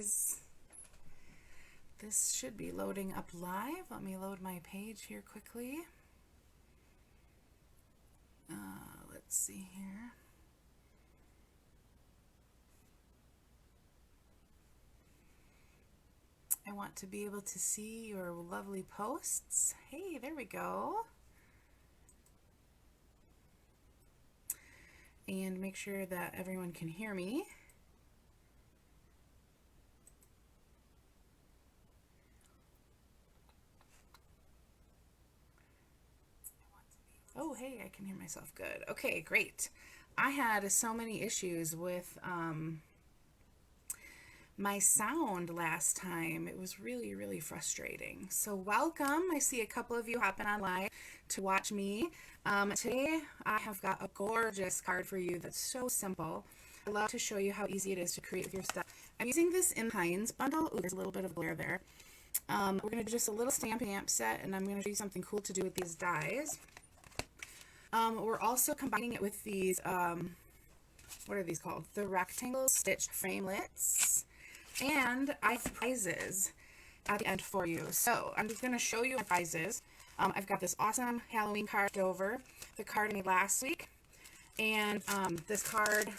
guys. This should be loading up live. Let me load my page here quickly. Let's see here. I want to be able to see your lovely posts. Hey, there we go. And make sure that everyone can hear me. Oh, hey, I can hear myself good. Okay, great. I had so many issues with my sound last time. It was really frustrating. So welcome. I see a couple of you hopping on live to watch me. Today I have got a gorgeous card for you that's so simple. I love to show you how easy it is to create with your stuff. I'm using this in Pines bundle. Ooh, there's a little bit of glare there. We're going to do just a little stamp set, and I'm going to show you something cool to do with these dies. We're also combining it with these, what are these called? The rectangle stitch framelits. And I have prizes at the end for you. So I'm just going to show you my prizes. I've got this awesome Halloween card over, the card I made last week, and this card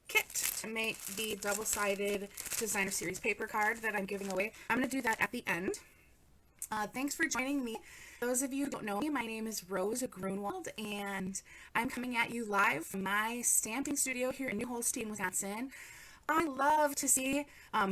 kit to make the double-sided designer series paper card that I'm giving away. I'm going to do that at the end. Thanks for joining me. Those of you who don't know me, my name is Rose Grunwald, and I'm coming at you live from my stamping studio here in New Holstein, Wisconsin. I love to see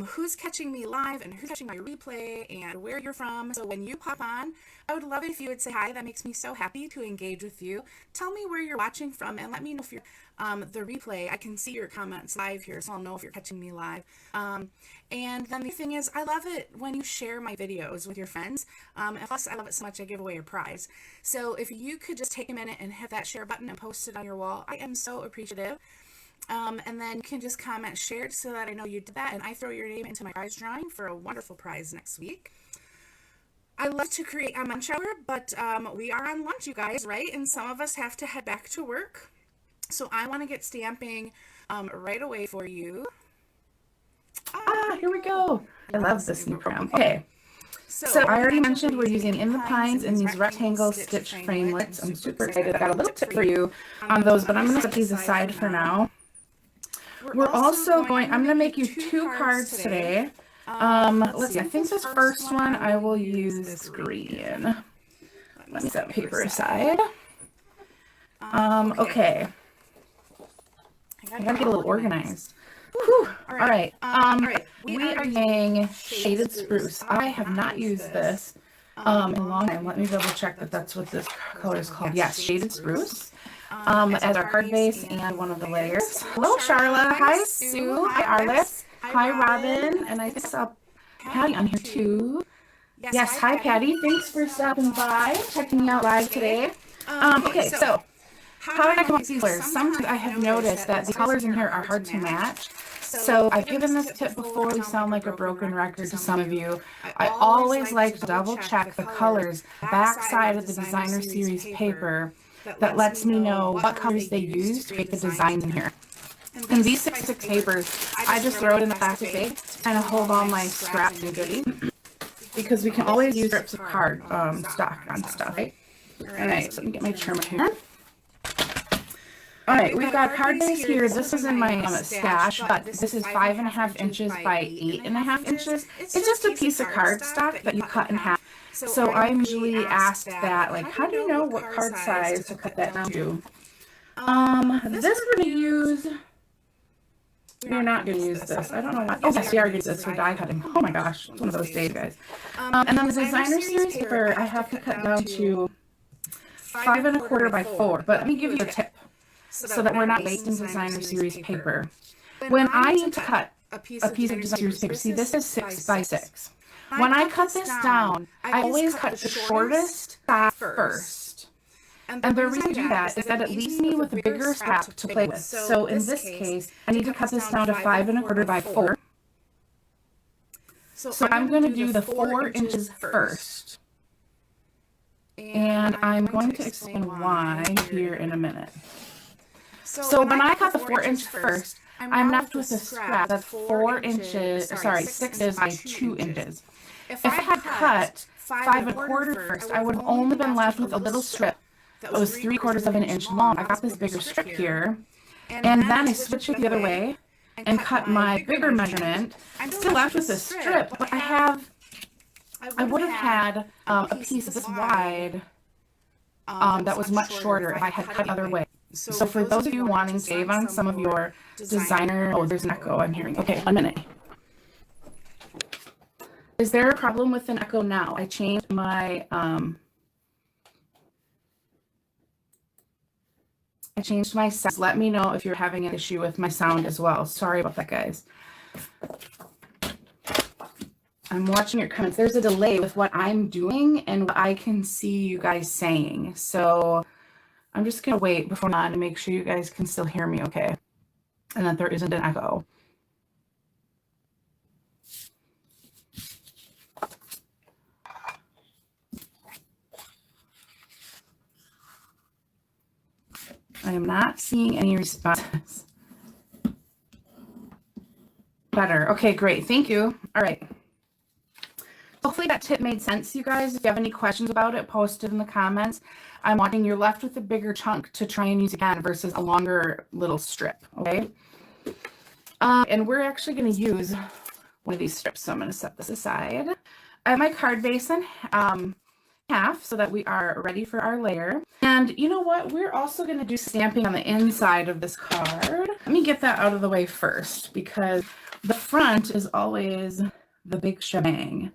who's catching me live and who's catching my replay and where you're from. So when you pop on, I would love it if you would say hi. That makes me so happy to engage with you. Tell me where you're watching from and let me know if you're the replay. I can see your comments live here, so I'll know if you're catching me live. And then the thing is, I love it when you share my videos with your friends. And plus, I love it so much I give away a prize. So if you could just take a minute and hit that share button and post it on your wall, I am so appreciative. And then you can just comment shared so that I know you did that, and I throw your name into my prize drawing for a wonderful prize next week. I love to create a lunch hour, but we are on lunch, you guys, right? And some of us have to head back to work. So I want to get stamping right away for you. Here we go. I love this new program. Okay. So I already mentioned we're using In the Pines and these rectangle stitch framelits. I'm super excited. I got a little tip for you on those, but I'm going to set these aside for now. We're also going, I'm going to make you two cards today. Let's see, I think this first one I will use green. Let me set paper aside. Okay. I gotta get a little organized. Whew. All right. We are using Shaded Spruce. I have not used this in a long time. Let me double check that that's what this color is called. Yes, Shaded Spruce. As our card base and one of the layers. Hello, Charla. Hi, Sue. Hi, Arliss. Hi, Robin. And I think I saw Patty on here too. Yes, hi, Patty. Thanks for stopping by, checking me out live today. Okay, so how did I come up with these colors? Sometimes I have noticed that the colors in here are hard to match. So I've given this tip before. We sound like a broken record to some of you. I always like to double check the colors back side of the designer series paper. That lets me know what colors they use to make the designs in here. And these 6x6 papers, I just throw it in the plastic bag and I hold all my scraps and goodies because we can always use strips of card stock on stuff, right? All right, so let me get my trimmer here. All right, we've got card base here. This is in my stash, but this is 5.5 inches by 8.5 inches. It's just a piece of cardstock that you cut in half. So I'm usually asked that, like, how do you know what card size to cut that down to? This we're going to use, we're not going to use this. I don't know why. Oh, yes, we are going to use this for die cutting. Oh my gosh, it's one of those days, guys. And then the designer series paper, I have to cut down to 5.25 by 4. But let me give you a tip so that we're not wasting designer series paper. When I need to cut a piece of designer series paper, see, this is 6 by 6. When I cut this down, I always cut the shortest scrap first. And the reason I do that is that it leaves me with a bigger scrap to play with. So in this case, I need to cut this down to 5.25 by 4. So I'm going to do the 4 inches first. And I'm going to explain why here in a minute. So when I cut the 4 inch first, I'm left with a scrap that's 6 inches by 2 inches. If I had cut 5 1/4 first, I would have only been left with a little strip that was 3/4 of an inch long. I got this bigger strip here, and then I switched it the other way and cut my bigger measurement. I'm still left with a strip, but I would have had a piece this wide that was much shorter if I had cut the other way. So for those of you wanting to save on some of your designer, oh, there's an echo I'm hearing. Okay, 1 minute. Is there a problem with an echo now? I changed my sound. Let me know if you're having an issue with my sound as well. Sorry about that, guys. I'm watching your comments. There's a delay with what I'm doing and what I can see you guys saying. So I'm just going to wait before on to make sure you guys can still hear me okay, and that there isn't an echo. I am not seeing any responses. Better. Okay, great. Thank you. All right. Hopefully that tip made sense, you guys. If you have any questions about it, post it in the comments. I'm wanting you're left with a bigger chunk to try and use again versus a longer little strip, okay? And we're actually going to use one of these strips, so I'm going to set this aside. I have my card base in half so that we are ready for our layer. And you know what? We're also going to do stamping on the inside of this card. Let me get that out of the way first because the front is always the big shebang.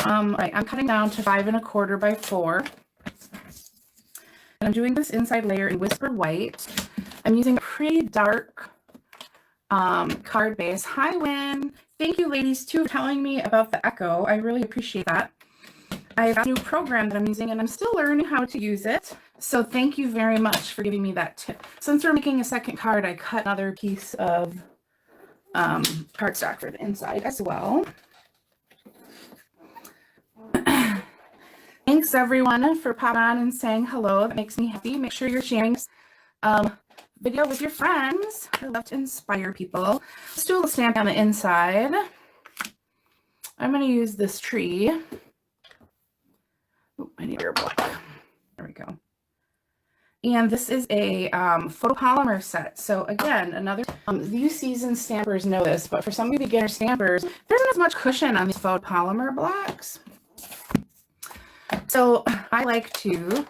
Right, I'm cutting down to 5 1/4 by 4. And I'm doing this inside layer in Whisper White. I'm using a pretty dark card base. Hi, Wynn. Thank you, ladies, too, for telling me about the echo. I really appreciate that. I have a new program that I'm using, and I'm still learning how to use it. So thank you very much for giving me that tip. Since we're making a second card, I cut another piece of cardstock for the inside as well. Thanks everyone for popping on and saying hello. That makes me happy. Make sure you're sharing this video with your friends. I love to inspire people. Let's do a little stamp on the inside. I'm going to use this tree. Oh, I need a block. There we go. And this is a photopolymer set. So again, another, you seasoned stampers know this, but for some of you beginner stampers, there isn't as much cushion on these photopolymer blocks. So I like to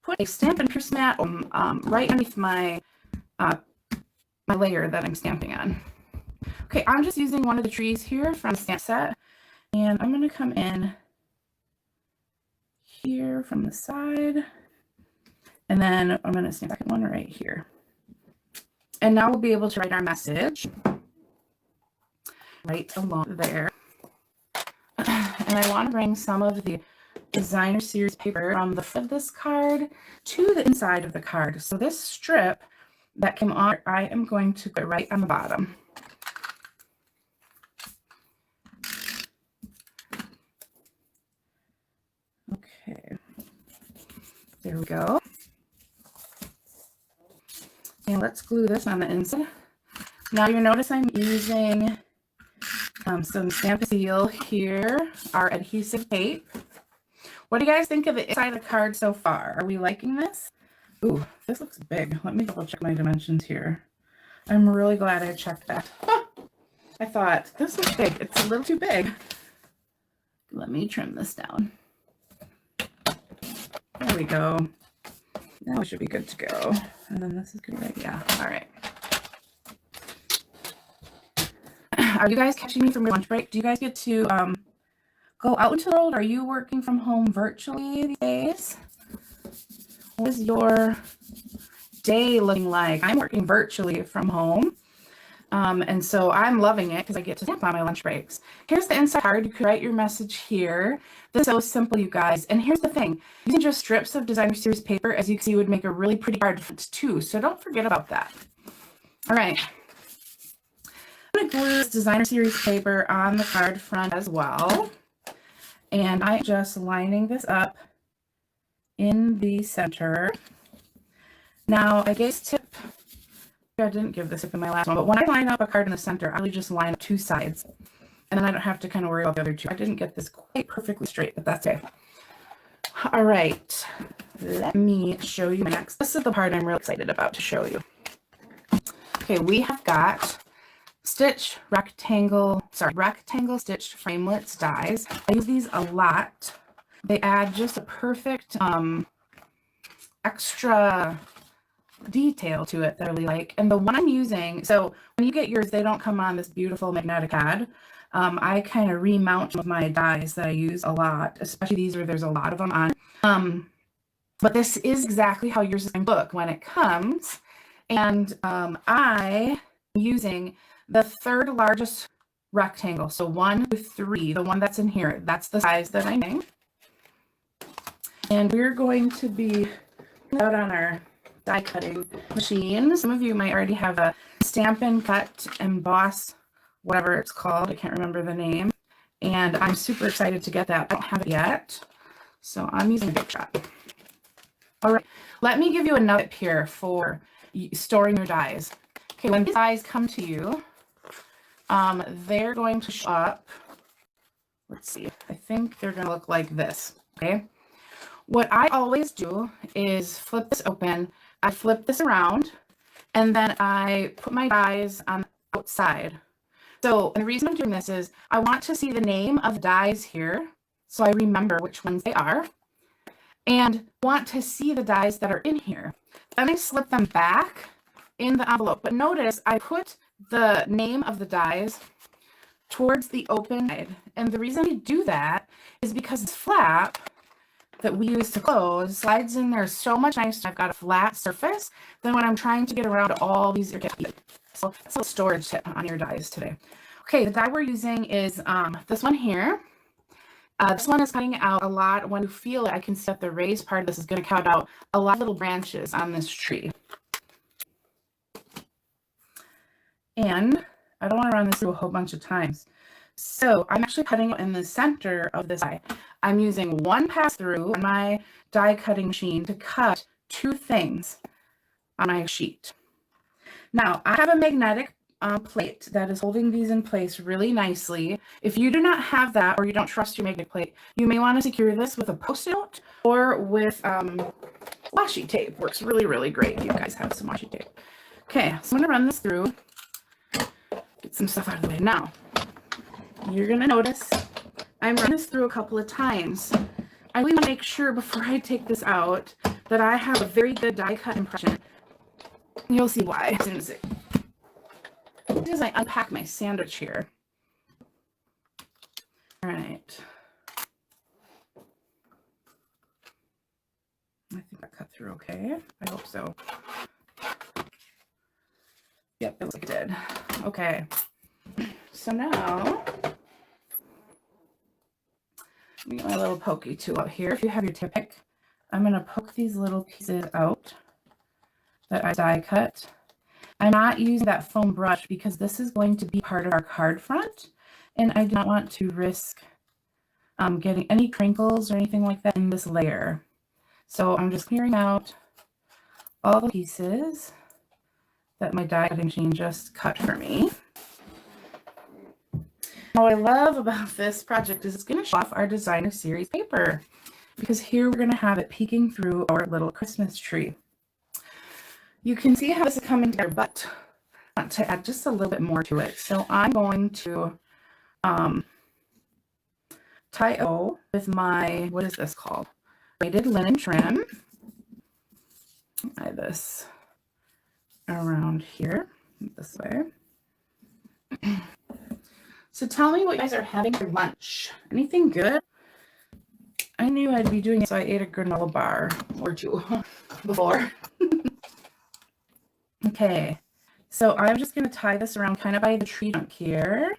put a Stampin' Pierce mat right underneath my my layer that I'm stamping on. Okay, I'm just using one of the trees here from the stamp set, and I'm going to come in here from the side, and then I'm going to stamp the second one right here. And now we'll be able to write our message right along there. And I want to bring some of the designer series paper from the front of this card to the inside of the card. So this strip that came on, I am going to put right on the bottom. Okay, there we go. And let's glue this on the inside. Now you notice I'm using some Stampin' Seal here, our adhesive tape. What do you guys think of the inside of the card so far? Are we liking this? Ooh, this looks big. Let me double check my dimensions here. I'm really glad I checked that. I thought this was big. It's a little too big. Let me trim this down. There we go. Now we should be good to go. And then this is good, right? Yeah. All right. Are you guys catching me from your lunch break? Do you guys get to go out into the world? Are you working from home virtually these days? What is your day looking like? I'm working virtually from home. And so I'm loving it because I get to stamp on my lunch breaks. Here's the inside card. You can write your message here. This is so simple, you guys. And here's the thing. Using just strips of designer series paper, as you can see, would make a really pretty card too. So don't forget about that. All right. I'm going to glue this designer series paper on the card front as well. And I'm just lining this up in the center. Now, I gave tip, I didn't give this tip in my last one, but when I line up a card in the center, I really just line up 2 sides. And then I don't have to kind of worry about the other 2. I didn't get this quite perfectly straight, but that's okay. All right, let me show you next. This is the part I'm really excited about to show you. Okay, we have got rectangle stitched framelits dies. I use these a lot. They add just a perfect extra detail to it that I really like. And the one I'm using, so when you get yours, they don't come on this beautiful magnetic pad. I kind of remount with my dies that I use a lot, especially these where there's a lot of them on. But this is exactly how yours is going to look when it comes. And I am using the 3rd largest rectangle. So 1 through 3, the one that's in here, that's the size that I'm using. And we're going to be out on our die cutting machine. Some of you might already have a Stampin' Cut Emboss, whatever it's called. I can't remember the name. And I'm super excited to get that. I don't have it yet. So I'm using a Big Shot. All right, let me give you another tip here for storing your dies. Okay, when these dies come to you, they're going to show up. Let's see, I think they're going to look like this. Okay, what I always do is flip this open. I flip this around, and then I put my dies on the outside. So the reason I'm doing this is I want to see the name of the dies here, so I remember which ones they are, and want to see the dies that are in here. Then I slip them back in the envelope. But notice I put the name of the dies towards the open side. And the reason we do that is because this flap that we use to close slides in there so much nicer. I've got a flat surface than when I'm trying to get around all these. So that's a storage tip on your dies today. Okay, the die we're using is this one here. This one is cutting out a lot. When you feel it, I can see that the raised part of this is going to cut out a lot of little branches on this tree. And I don't want to run this through a whole bunch of times. So I'm actually cutting in the center of this die. I'm using one pass through on my die cutting machine to cut 2 things on my sheet. Now I have a magnetic plate that is holding these in place really nicely. If you do not have that, or you don't trust your magnetic plate, you may want to secure this with a Post-it note or with washi tape. Works really, really great if you guys have some washi tape. Okay, so I'm going to run this through, get some stuff out of the way. Now, you're going to notice I'm running this through a couple of times. I really want to make sure before I take this out that I have a very good die cut impression. You'll see why as soon as I unpack my sandwich here. All right. I think I cut through okay. I hope so. Yep, it looks like it did. Okay. So now, let me get my little pokey tool out here. If you have your tip pick, I'm going to poke these little pieces out that I die cut. I'm not using that foam brush because this is going to be part of our card front, and I do not want to risk getting any crinkles or anything like that in this layer. So I'm just clearing out all the pieces that my die cutting machine just cut for me. Now, what I love about this project is it's going to show off our designer series paper, because here we're going to have it peeking through our little Christmas tree. You can see how this is coming together, but I want to add just a little bit more to it. So I'm going to tie O with my, what is this called? Braided linen trim. Tie this around here, this way. So tell me what you guys are having for lunch. Anything good? I knew I'd be doing it, so I ate a granola bar or 2 before. Okay, so I'm just going to tie this around kind of by the tree trunk here.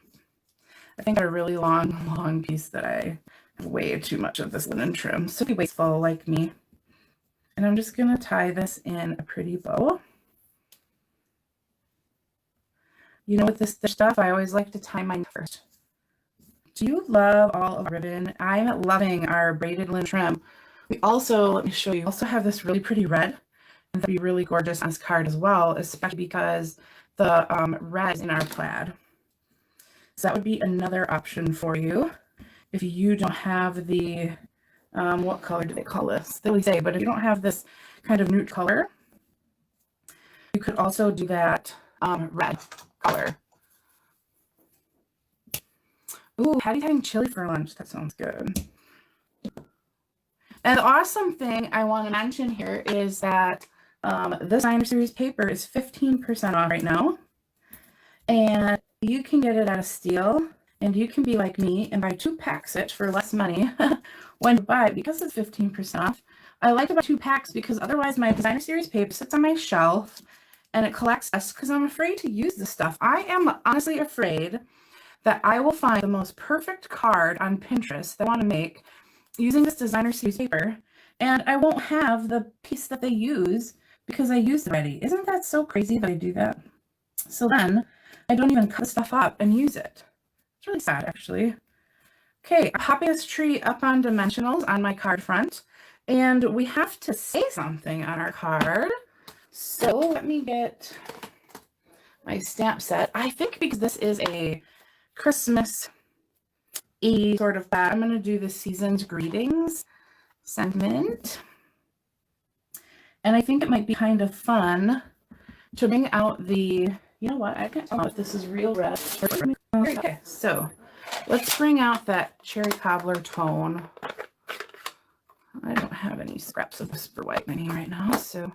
I think I have a really long piece that I have way too much of this linen trim. So be wasteful like me. And I'm just going to tie this in a pretty bow. You know, with this stuff, I always like to tie mine first. Do you love all of the ribbon? I'm loving our braided linen trim. We also, let me show you, also have this really pretty red. And that'd be really gorgeous on this card as well, especially because the red is in our plaid. So that would be another option for you if you don't have the, what color do they call this? They would say, but if you don't have this kind of nude color, you could also do that red color. Ooh, Patty's having chili for lunch. That sounds good. And the awesome thing I want to mention here is that this Designer Series paper is 15% off right now. And you can get it at a steal. And you can be like me and buy 2 packs it for less money when you buy it because it's 15% off. I like to buy 2 packs because otherwise my Designer Series paper sits on my shelf and it collects dust because I'm afraid to use this stuff. I am honestly afraid that I will find the most perfect card on Pinterest that I want to make using this Designer Series paper, and I won't have the piece that they use because I used it already. Isn't that so crazy that I do that? So then I don't even cut stuff up and use it. It's really sad, actually. Okay, I'm popping this tree up on dimensionals on my card front, and we have to say something on our card. So let me get my stamp set. I think because this is a Christmas-y sort of that, I'm going to do the season's greetings sentiment. And I think it might be kind of fun to bring out the, you know what, I can't tell if this is real red. Okay, so let's bring out that cherry cobbler tone. I don't have any scraps of Whisper White mini right now, so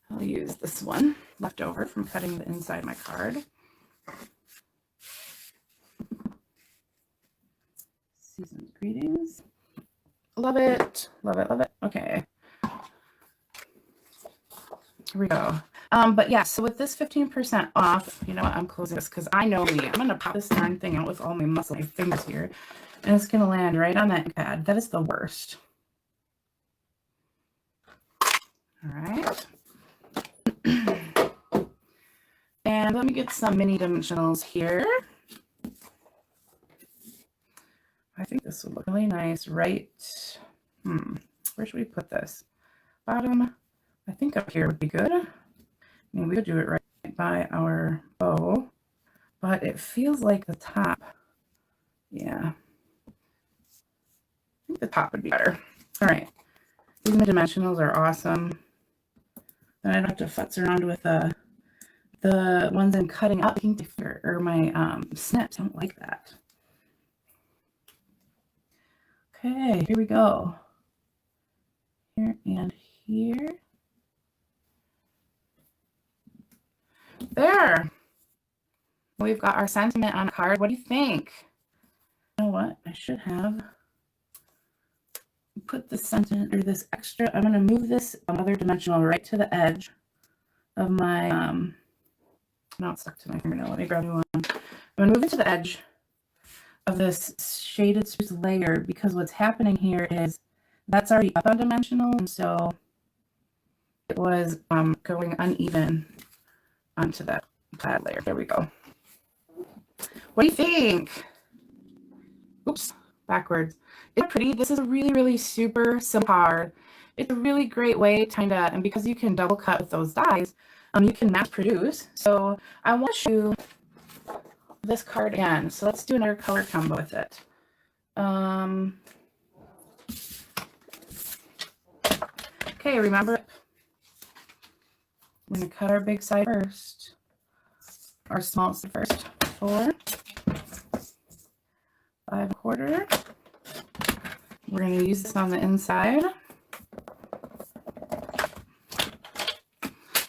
I'll use this one left over from cutting the inside of my card. Season's greetings. Love it. Love it. Love it. Okay. Here we go. But yeah, so with this 15% off, you know what? I'm closing this because I know me. I'm going to pop this darn thing out with all my muscle, my fingers here. And it's going to land right on that pad. That is the worst. All right. And let me get some mini dimensionals here. I think this would look really nice right, where should we put this? Bottom, I think up here would be good. I mean, we could do it right by our bow, but it feels like the top, yeah. I think the top would be better. All right, these dimensionals are awesome. Then I don't have to futz around with the ones I'm cutting up, or my snips. I don't like that. Okay, here we go. Here and here. There. We've got our sentiment on a card. What do you think? You know what? I should have put the sentiment, or this extra. I'm going to move this other dimensional right to the edge of my, now it's stuck to my fingernail. Let me grab one. I'm going to move it to the edge of this shaded spruce layer because what's happening here is that's already up on dimensional, and so it was going uneven onto that plaid layer. There we go. What do you think? Oops, backwards. It's pretty. This is a really, really super simple card. It's a really great way to kind of, and because you can double cut with those dies, you can mass produce. So I want to show you this card again. So let's do another color combo with it. Okay, remember, we're going to cut our big side first, our small side first. 4, 5 1/4. We're going to use this on the inside.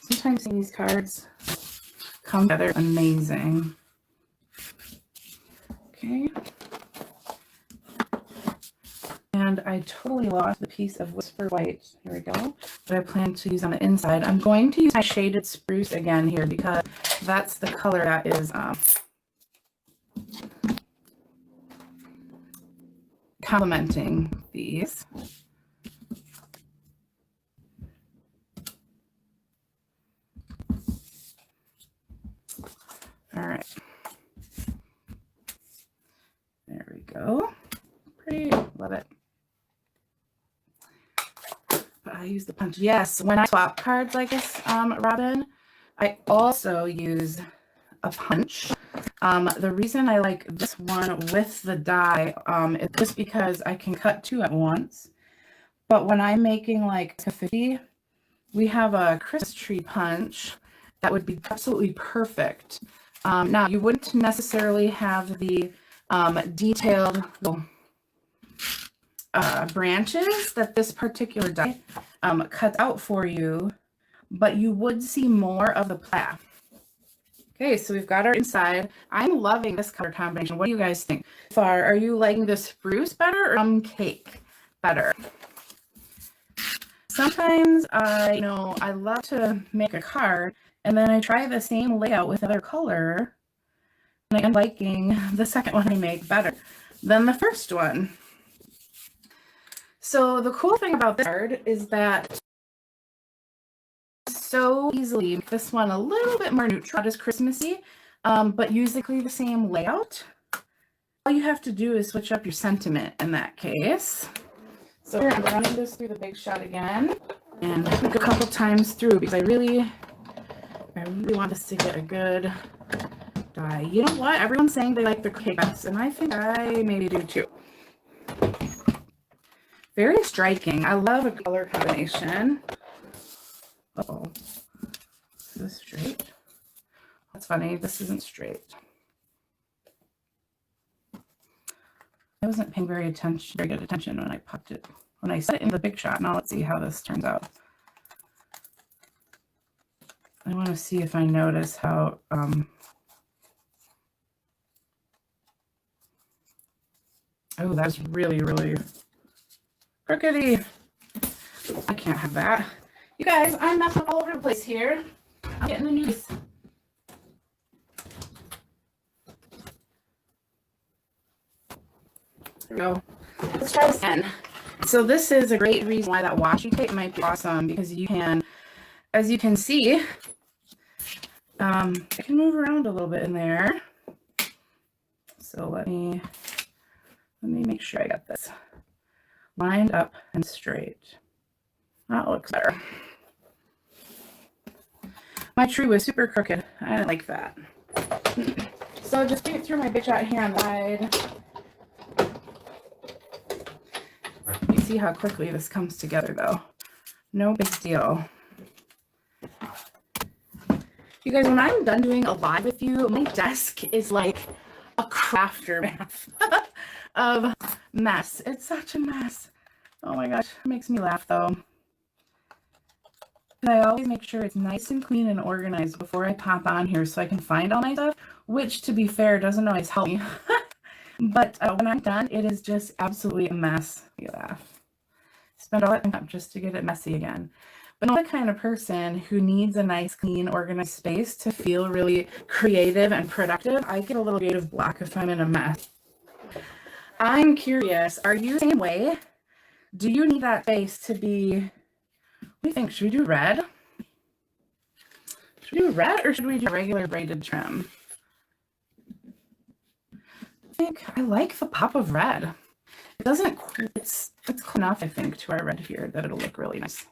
Sometimes these cards come together amazing. Okay. And I totally lost the piece of Whisper White. Here we go. That I plan to use on the inside. I'm going to use my shaded spruce again here because that's the color that is complementing these. All right. There we go. Pretty. Love it. But I use the punch. Yes, when I swap cards like this, Robin, I also use a punch. The reason I like this one with the die is just because I can cut two at once. But when I'm making like a 50, we have a Christmas tree punch that would be absolutely perfect. Now, you wouldn't necessarily have the detailed little branches that this particular die cuts out for you, but you would see more of the plaid. Okay, so we've got our inside. I'm loving this color combination. What do you guys think? Far, are you liking the spruce better or cake better? Sometimes I love to make a card and then I try the same layout with another color and I'm liking the second one I make better than the first one. So the cool thing about this card is that so easily make this one a little bit more neutral, not as Christmassy, but basically the same layout. All you have to do is switch up your sentiment in that case. So I'm running this through the Big Shot again and a couple times through because I really want this to get a good die. You know what? Everyone's saying they like the cake best, and I think I maybe do too. Very striking. I love a color combination. Uh-oh. Is this straight? That's funny. This isn't straight. I wasn't paying very good attention when I popped it. When I set it in the Big Shot. Now let's see how this turns out. I want to see if I notice how oh, that's really, really crookedy. I can't have that. You guys, I'm messing up all over the place here. I'm getting the news. There we go. Let's try this again. So this is a great reason why that washi tape might be awesome because you can, as you can see, I can move around a little bit in there. So let me make sure I got this lined up and straight. That looks better. My tree was super crooked. I didn't like that. So just get through my Big Shot hand wide. You see how quickly this comes together though. No big deal. You guys, when I'm done doing a live with you, my desk is like a crafter mess of mess. It's such a mess. Oh my gosh, it makes me laugh though. I always make sure it's nice and clean and organized before I pop on here so I can find all my stuff, which to be fair doesn't always help me. But when I'm done, it is just absolutely a mess. You laugh. Spend all that time up just to get it messy again. But I'm the kind of person who needs a nice, clean, organized space to feel really creative and productive. I get a little creative block if I'm in a mess. I'm curious, are you the same way? Do you need that space to be... What do you think? Should we do red? Should we do red or should we do regular braided trim? I think I like the pop of red. It doesn't, it's close enough, I think, to our red here that it'll look really nice.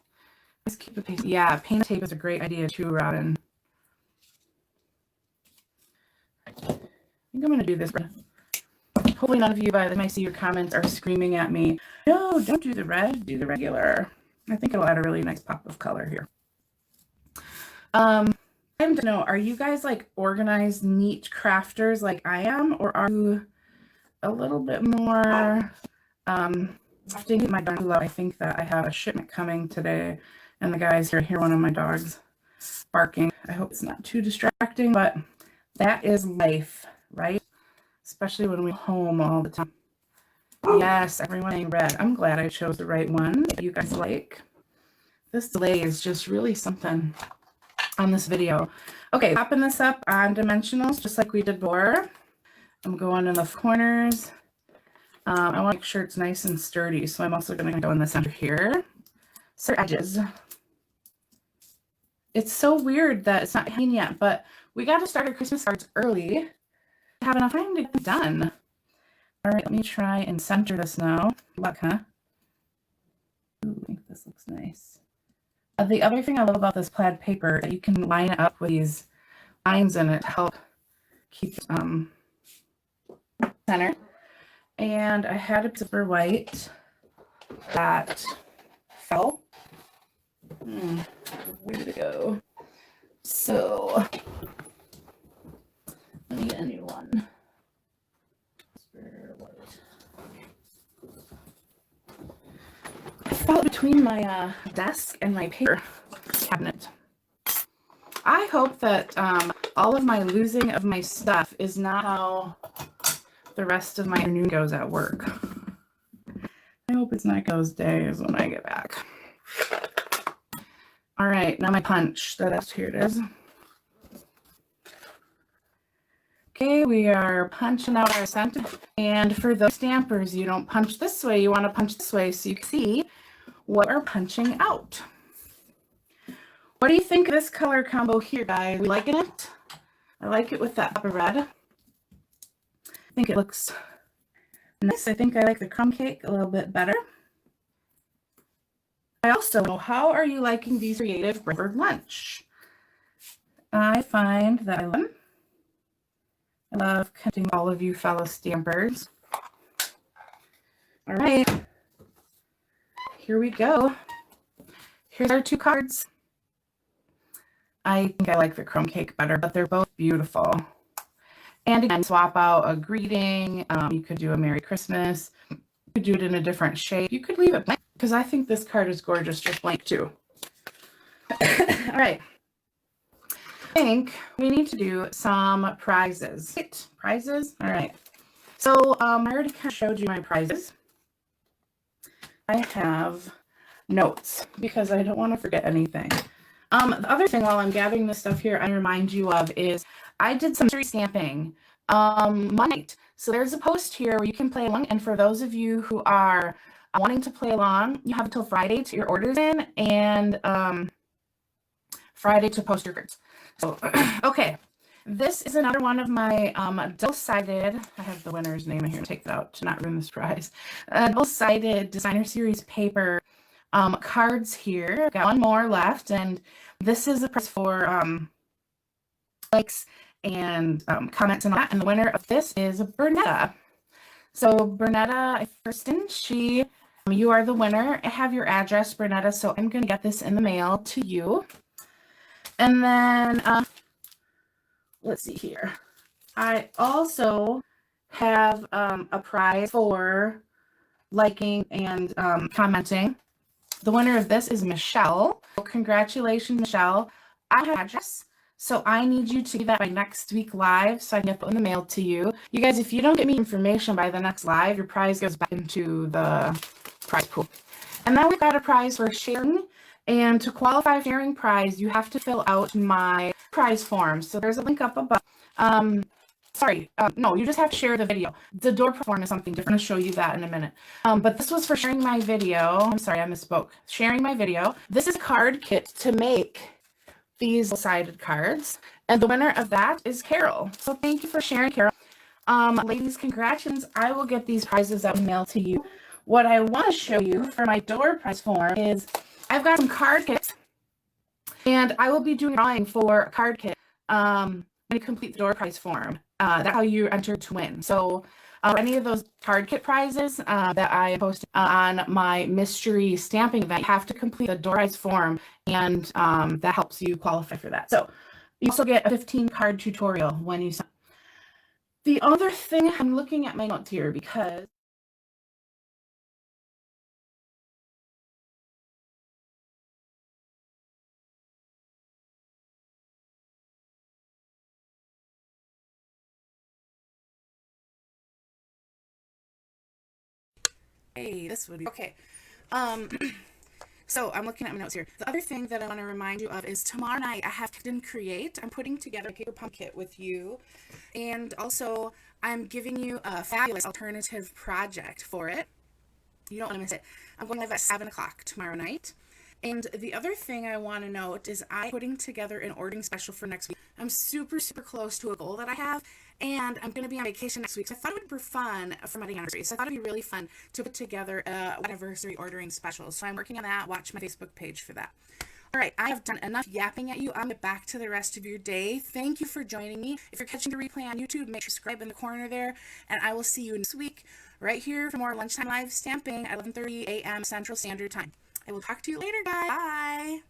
Let's keep the paste. Yeah, paint tape is a great idea too, Robin. I think I'm going to do this red. Hopefully none of you, by the time I see your comments, are screaming at me, no, don't do the red, do the regular. I think it'll add a really nice pop of color here. I don't know, are you guys like organized, neat crafters like I am, or are you a little bit more drafting my dog? I think that I have a shipment coming today, and the guys here hear one of my dogs barking. I hope it's not too distracting, but that is life, right? Especially when we're home all the time. Yes, everyone ain't red. I'm glad I chose the right one that you guys like. This delay is just really something on this video. Okay, popping this up on dimensionals just like we did before. I'm going in the corners. I want to make sure it's nice and sturdy, so I'm also going to go in the center here. So edges. It's so weird that it's not hanging yet, but we got to start our Christmas cards early to have enough time to get done. All right, let me try and center this now. Luck, huh? Ooh, I think this looks nice. The other thing I love about this plaid paper is that you can line it up with these lines in it to help keep center. And I had a silver white that fell. Where did it go? So let me get a new one. I fell between my desk and my paper cabinet. I hope that all of my losing of my stuff is not how the rest of my afternoon goes at work. I hope it's not those days when I get back. All right, now my punch. Here it is. Okay, we are punching out our scent. And for those stampers, you don't punch this way. You want to punch this way so you can see what we're punching out. What do you think of this color combo here, guys? You liking it? I like it with that pop of red. I think it looks nice. I think I like the crumb cake a little bit better. I also know, how are you liking these creative bread lunch? I find that I love connecting all of you fellow stampers. All right, here we go. Here's our two cards. I think I like the crumb cake better, but they're both beautiful. And again, swap out a greeting. You could do a Merry Christmas. You could do it in a different shape. You could leave it blank, because I think this card is gorgeous just blank too. All right. I think we need to do some prizes. Prizes? All right. So I already kind of showed you my prizes. I have notes because I don't want to forget anything. The other thing while I'm gathering this stuff here, I remind you of is I did some mystery stamping Monday night. So there's a post here where you can play along. And for those of you who are wanting to play along, you have until Friday to get your orders in and Friday to post your cards. So, okay. This is another one of my double-sided, I have the winner's name in here, take that out to not ruin this prize, double-sided designer series paper cards here. I've got one more left, and this is the prize for likes and comments and all that, and the winner of this is Bernetta. So Bernetta Thurston, you are the winner. I have your address, Bernetta, so I'm going to get this in the mail to you. And then let's see here. I also have a prize for liking and commenting. The winner of this is Michelle. So congratulations, Michelle. I have an address, so I need you to do that by next week live so I can get it in the mail to you. You guys, if you don't get me information by the next live, your prize goes back into the prize pool. And then we've got a prize for sharing. And to qualify for sharing prize, you have to fill out my prize form. So there's a link up above. No, you just have to share the video. The door form is something different. I'll show you that in a minute. But this was for sharing my video. I'm sorry, I misspoke. Sharing my video. This is a card kit to make these sided cards. And the winner of that is Carol. So thank you for sharing, Carol. Ladies, congratulations. I will get these prizes out and mail to you. What I want to show you for my door prize form is I've got some card kits, and I will be doing a drawing for a card kit when you complete the door prize form. That's how you enter to win. So any of those card kit prizes that I posted on my mystery stamping event, you have to complete the door prize form, and that helps you qualify for that. So you also get a 15 card tutorial when you sign. The other thing, I'm looking at my notes here because hey, this would be okay. So I'm looking at my notes here. The other thing that I want to remind you of is tomorrow night I have Kid Create. I'm putting together a paper pump kit with you, and also I'm giving you a fabulous alternative project for it. You don't want to miss it. I'm going live at 7 o'clock tomorrow night. And the other thing I want to note is I'm putting together an ordering special for next week. I'm super, super close to a goal that I have, and I'm going to be on vacation next week. So I thought it would be fun for my anniversary. So I thought it'd be really fun to put together a anniversary ordering special. So I'm working on that. Watch my Facebook page for that. All right, I have done enough yapping at you. I'm going to get back to the rest of your day. Thank you for joining me. If you're catching the replay on YouTube, make sure to subscribe in the corner there, and I will see you next week right here for more Lunchtime Live Stamping at 11:30 a.m. Central Standard Time. I will talk to you later, guys. Bye.